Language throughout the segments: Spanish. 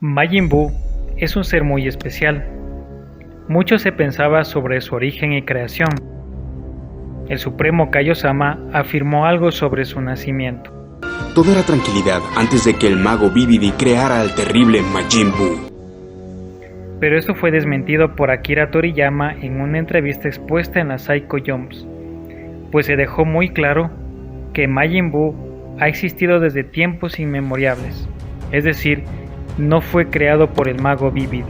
Majin Buu es un ser muy especial. Mucho se pensaba sobre su origen y creación. El supremo Kaiosama afirmó algo sobre su nacimiento. Todo era tranquilidad antes de que el mago Babidi creara al terrible Majin Buu. Pero esto fue desmentido por Akira Toriyama en una entrevista expuesta en la Psycho Jumps, pues se dejó muy claro que Majin Buu ha existido desde tiempos inmemoriales, es decir, no fue creado por el mago Babidi.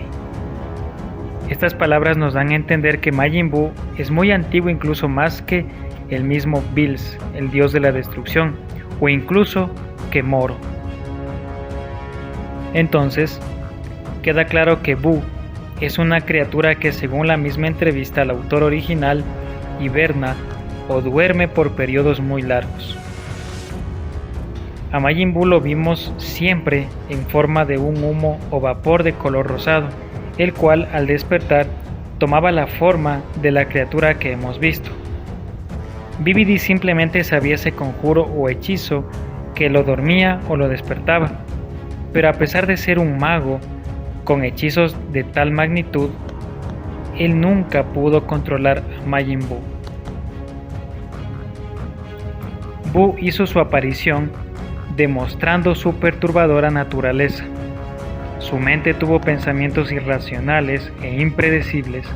Estas palabras nos dan a entender que Majin Buu es muy antiguo, incluso más que el mismo Bills, el dios de la destrucción, o incluso que Moro. Entonces, queda claro que Buu es una criatura que, según la misma entrevista al autor original, hiberna o duerme por periodos muy largos. A Majin Buu lo vimos siempre en forma de un humo o vapor de color rosado, el cual al despertar tomaba la forma de la criatura que hemos visto. Babidi simplemente sabía ese conjuro o hechizo que lo dormía o lo despertaba, pero a pesar de ser un mago con hechizos de tal magnitud, él nunca pudo controlar a Majin Buu. Buu hizo su aparición demostrando su perturbadora naturaleza. Su mente tuvo pensamientos irracionales e impredecibles,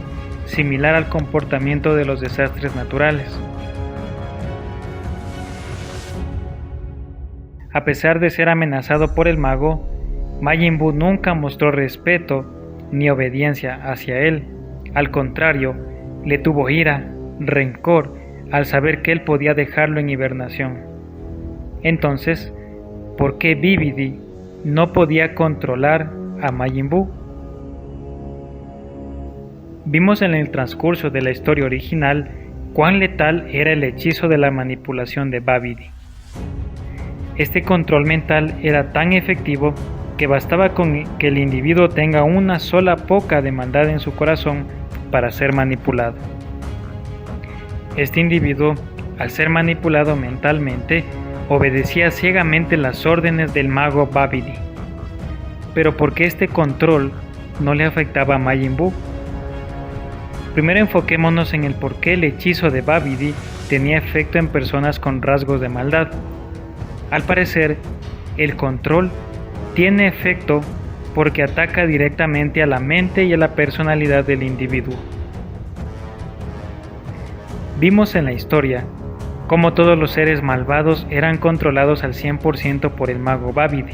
similar al comportamiento de los desastres naturales. A pesar de ser amenazado por el mago, Majin Buu nunca mostró respeto ni obediencia hacia él. Al contrario, le tuvo ira, rencor, al saber que él podía dejarlo en hibernación. Entonces, ¿por qué Babidi no podía controlar a Majin Buu? Vimos en el transcurso de la historia original cuán letal era el hechizo de la manipulación de Babidi. Este control mental era tan efectivo que bastaba con que el individuo tenga una sola poca de maldad en su corazón para ser manipulado. Este individuo, al ser manipulado mentalmente, obedecía ciegamente las órdenes del mago Babidi. Pero ¿por qué este control no le afectaba a Majin Buu? Primero enfoquémonos en el por qué el hechizo de Babidi tenía efecto en personas con rasgos de maldad. Al parecer, el control tiene efecto porque ataca directamente a la mente y a la personalidad del individuo. Vimos en la historia cómo todos los seres malvados eran controlados al 100% por el mago Babidi.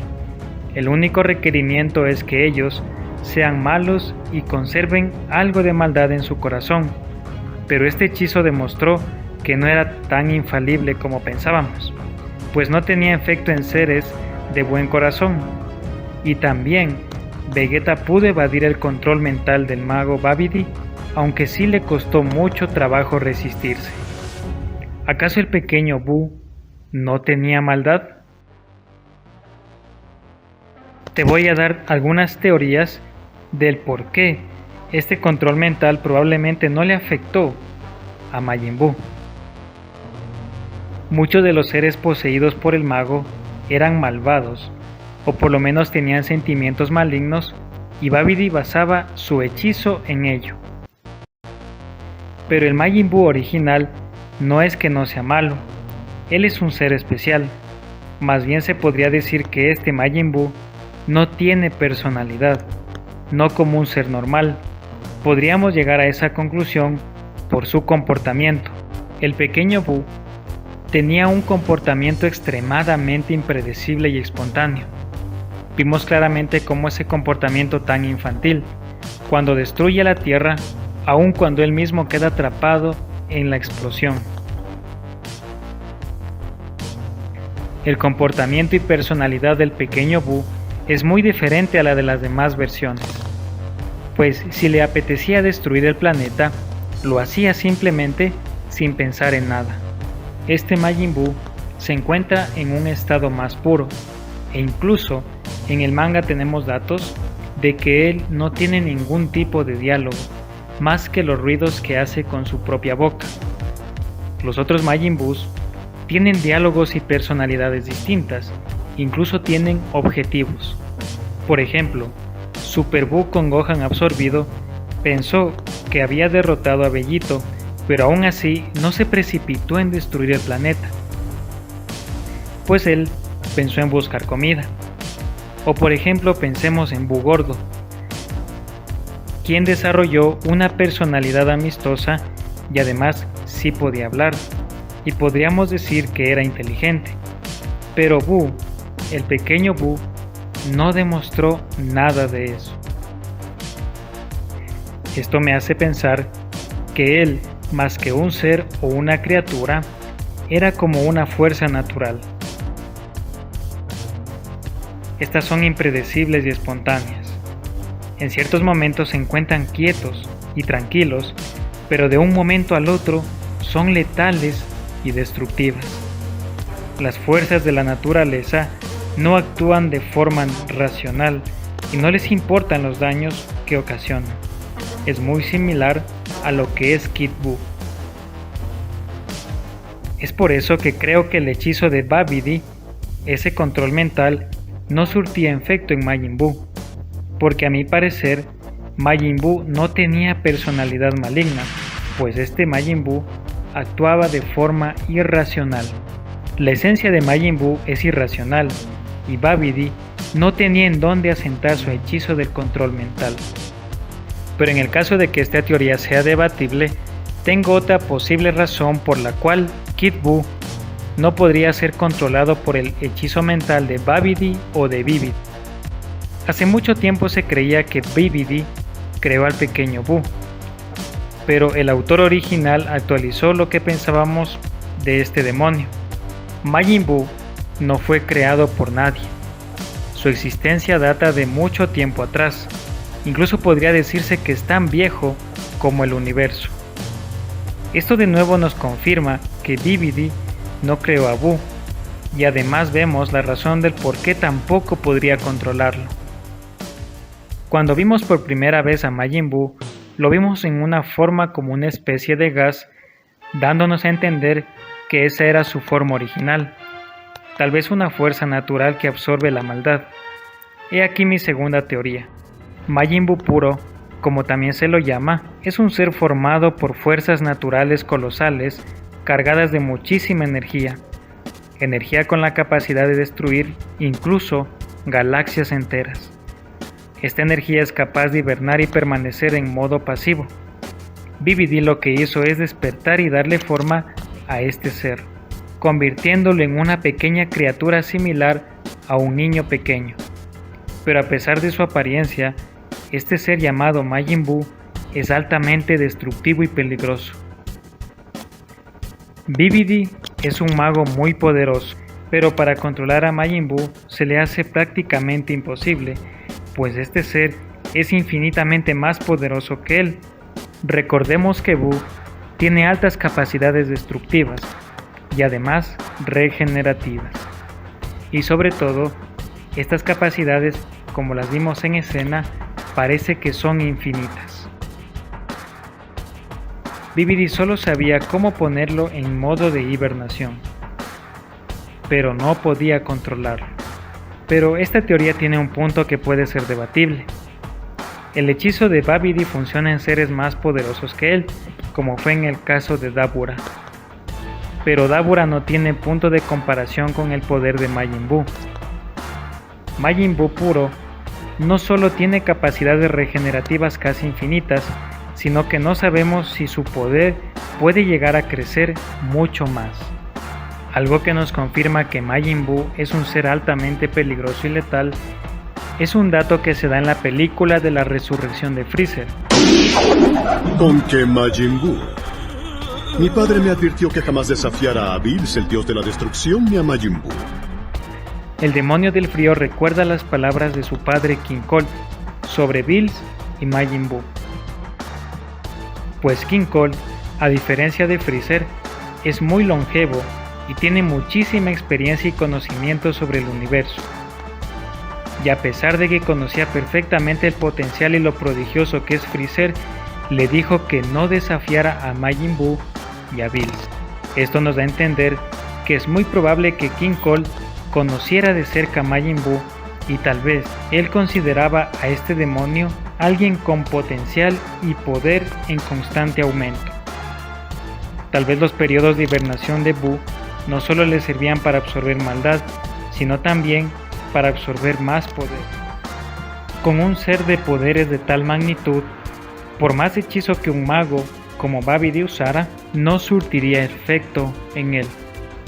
El único requerimiento es que ellos sean malos y conserven algo de maldad en su corazón, pero este hechizo demostró que no era tan infalible como pensábamos, pues no tenía efecto en seres de buen corazón, y también Vegeta pudo evadir el control mental del mago Babidi, aunque sí le costó mucho trabajo resistirse. ¿Acaso el pequeño Buu no tenía maldad? Te voy a dar algunas teorías del por qué este control mental probablemente no le afectó a Majin Buu. Muchos de los seres poseídos por el mago eran malvados, o por lo menos tenían sentimientos malignos, y Babidi basaba su hechizo en ello. Pero el Majin Buu original no es que no sea malo, él es un ser especial. Más bien se podría decir que este Majin Buu no tiene personalidad, no como un ser normal. Podríamos llegar a esa conclusión por su comportamiento. El pequeño Buu tenía un comportamiento extremadamente impredecible y espontáneo. Vimos claramente cómo ese comportamiento tan infantil, cuando destruye la Tierra, aun cuando él mismo queda atrapado en la explosión. El comportamiento y personalidad del pequeño Buu es muy diferente a la de las demás versiones, pues si le apetecía destruir el planeta, lo hacía simplemente sin pensar en nada. Este Majin Buu se encuentra en un estado más puro, e incluso en el manga tenemos datos de que él no tiene ningún tipo de diálogo, más que los ruidos que hace con su propia boca. Los otros Majin Buus tienen diálogos y personalidades distintas, incluso tienen objetivos. Por ejemplo, Super Buu, con Gohan absorbido, pensó que había derrotado a Bellito, pero aún así no se precipitó en destruir el planeta, pues él pensó en buscar comida. O por ejemplo, pensemos en Buu Gordo, quien desarrolló una personalidad amistosa y además sí podía hablar, y podríamos decir que era inteligente. Pero Buu, el pequeño Buu, no demostró nada de eso. Esto me hace pensar que él, más que un ser o una criatura, era como una fuerza natural. Estas son impredecibles y espontáneas. En ciertos momentos se encuentran quietos y tranquilos, pero de un momento al otro son letales y destructivas. Las fuerzas de la naturaleza no actúan de forma racional y no les importan los daños que ocasionan. Es muy similar a lo que es Kid Buu. Es por eso que creo que el hechizo de Babidi, ese control mental, no surtía efecto en Majin Buu, porque a mi parecer Majin Buu no tenía personalidad maligna, pues este Majin Buu actuaba de forma irracional. La esencia de Majin Buu es irracional, y Babidi no tenía en dónde asentar su hechizo del control mental. Pero en el caso de que esta teoría sea debatible, tengo otra posible razón por la cual Kid Buu no podría ser controlado por el hechizo mental de Babidi o de Bibidi. Hace mucho tiempo se creía que Bibidi creó al pequeño Buu, pero el autor original actualizó lo que pensábamos de este demonio. Majin Buu no fue creado por nadie. Su existencia data de mucho tiempo atrás. Incluso podría decirse que es tan viejo como el universo. Esto de nuevo nos confirma que Bibidi no creó a Buu, y además vemos la razón del por qué tampoco podría controlarlo. Cuando vimos por primera vez a Majin Buu, lo vimos en una forma como una especie de gas, dándonos a entender que esa era su forma original, tal vez una fuerza natural que absorbe la maldad. He aquí mi segunda teoría. Majin Buu puro, como también se lo llama, es un ser formado por fuerzas naturales colosales cargadas de muchísima energía con la capacidad de destruir incluso galaxias enteras. Esta energía es capaz de hibernar y permanecer en modo pasivo. Bibidi lo que hizo es despertar y darle forma a este ser, convirtiéndolo en una pequeña criatura similar a un niño pequeño. Pero a pesar de su apariencia, este ser llamado Majin Buu es altamente destructivo y peligroso. Bibidi es un mago muy poderoso, pero para controlar a Majin Buu se le hace prácticamente imposible, pues este ser es infinitamente más poderoso que él. Recordemos que Buu tiene altas capacidades destructivas y además regenerativas. Y sobre todo, estas capacidades, como las vimos en escena, parece que son infinitas. Bibidi solo sabía cómo ponerlo en modo de hibernación, pero no podía controlarlo. Pero esta teoría tiene un punto que puede ser debatible. El hechizo de Babidi funciona en seres más poderosos que él, como fue en el caso de Dabura. Pero Dabura no tiene punto de comparación con el poder de Majin Buu. Majin Buu puro no solo tiene capacidades regenerativas casi infinitas, sino que no sabemos si su poder puede llegar a crecer mucho más. Algo que nos confirma que Majin Buu es un ser altamente peligroso y letal es un dato que se da en la película de la resurrección de Freezer. ¿Con qué Majin Buu? Mi padre me advirtió que jamás desafiara a Bills, el dios de la destrucción, ni a Majin Buu. El demonio del frío recuerda las palabras de su padre King Cold sobre Bills y Majin Buu. Pues King Cold, a diferencia de Freezer, es muy longevo y tiene muchísima experiencia y conocimiento sobre el universo. Y a pesar de que conocía perfectamente el potencial y lo prodigioso que es Freezer, le dijo que no desafiara a Majin Buu y a Bills. Esto nos da a entender que es muy probable que King Cold conociera de cerca a Majin Buu y tal vez él consideraba a este demonio alguien con potencial y poder en constante aumento. Tal vez los periodos de hibernación de Boo no solo le servían para absorber maldad, sino también para absorber más poder. Con un ser de poderes de tal magnitud, por más hechizo que un mago como Babidi usara, no surtiría efecto en él.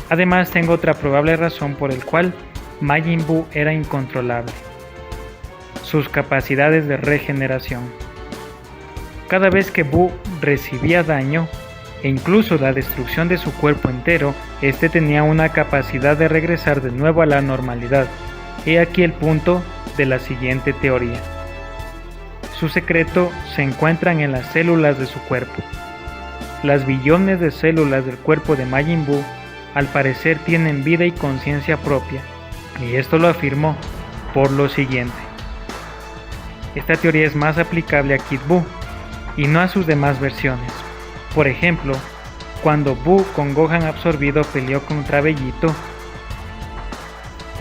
Además, tengo otra probable razón por el cual Majin Buu era incontrolable: sus capacidades de regeneración. Cada vez que Buu recibía daño, e incluso la destrucción de su cuerpo entero, este tenía una capacidad de regresar de nuevo a la normalidad. He aquí el punto de la siguiente teoría. Su secreto se encuentra en las células de su cuerpo. Las billones de células del cuerpo de Majin Buu al parecer tienen vida y conciencia propia, y esto lo afirmo por lo siguiente. Esta teoría es más aplicable a Kid Buu y no a sus demás versiones. Por ejemplo, cuando Buu con Gohan absorbido peleó contra Bellito,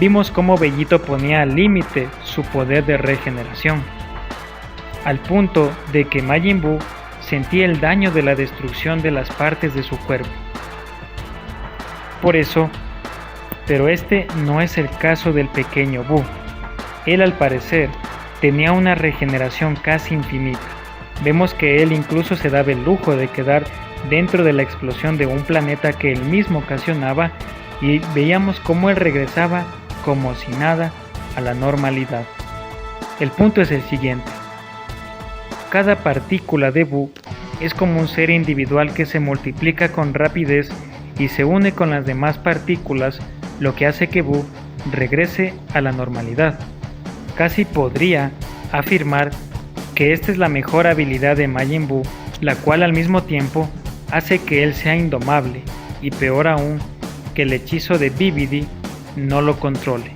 vimos cómo Bellito ponía al límite su poder de regeneración, al punto de que Majin Buu sentía el daño de la destrucción de las partes de su cuerpo. Por eso, pero este no es el caso del pequeño Buu. Él, al parecer, tenía una regeneración casi infinita. Vemos que él incluso se daba el lujo de quedar dentro de la explosión de un planeta que él mismo ocasionaba, y veíamos cómo él regresaba como si nada a la normalidad. El punto es el siguiente: cada partícula de Buu es como un ser individual que se multiplica con rapidez y se une con las demás partículas, lo que hace que Buu regrese a la normalidad. Casi podría afirmar que esta es la mejor habilidad de Majin Buu, la cual al mismo tiempo hace que él sea indomable, y peor aún, que el hechizo de Babidi no lo controle.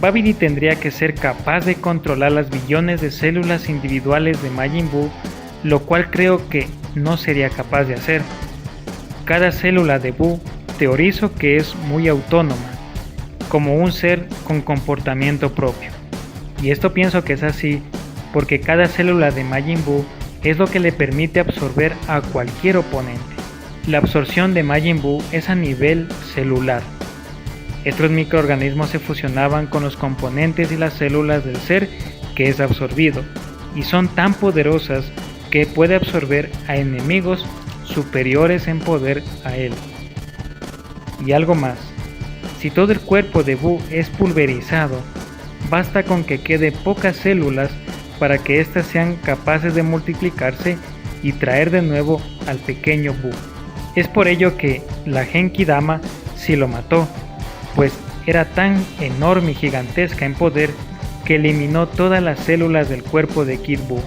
Babidi tendría que ser capaz de controlar las billones de células individuales de Majin Buu, lo cual creo que no sería capaz de hacer. Cada célula de Buu teorizo que es muy autónoma, como un ser con comportamiento propio. Y esto pienso que es así porque cada célula de Majin Buu es lo que le permite absorber a cualquier oponente. La absorción de Majin Buu es a nivel celular. Estos microorganismos se fusionaban con los componentes y las células del ser que es absorbido, y son tan poderosas que puede absorber a enemigos superiores en poder a él. Y algo más: si todo el cuerpo de Buu es pulverizado, basta con que quede pocas células para que éstas sean capaces de multiplicarse y traer de nuevo al pequeño Buu. Es por ello que la Genki Dama sí lo mató, pues era tan enorme y gigantesca en poder que eliminó todas las células del cuerpo de Kid Buu.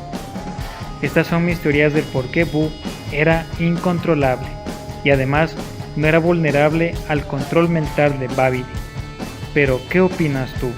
Estas son mis teorías del por qué Buu era incontrolable y además no era vulnerable al control mental de Babidi. Pero, ¿qué opinas tú?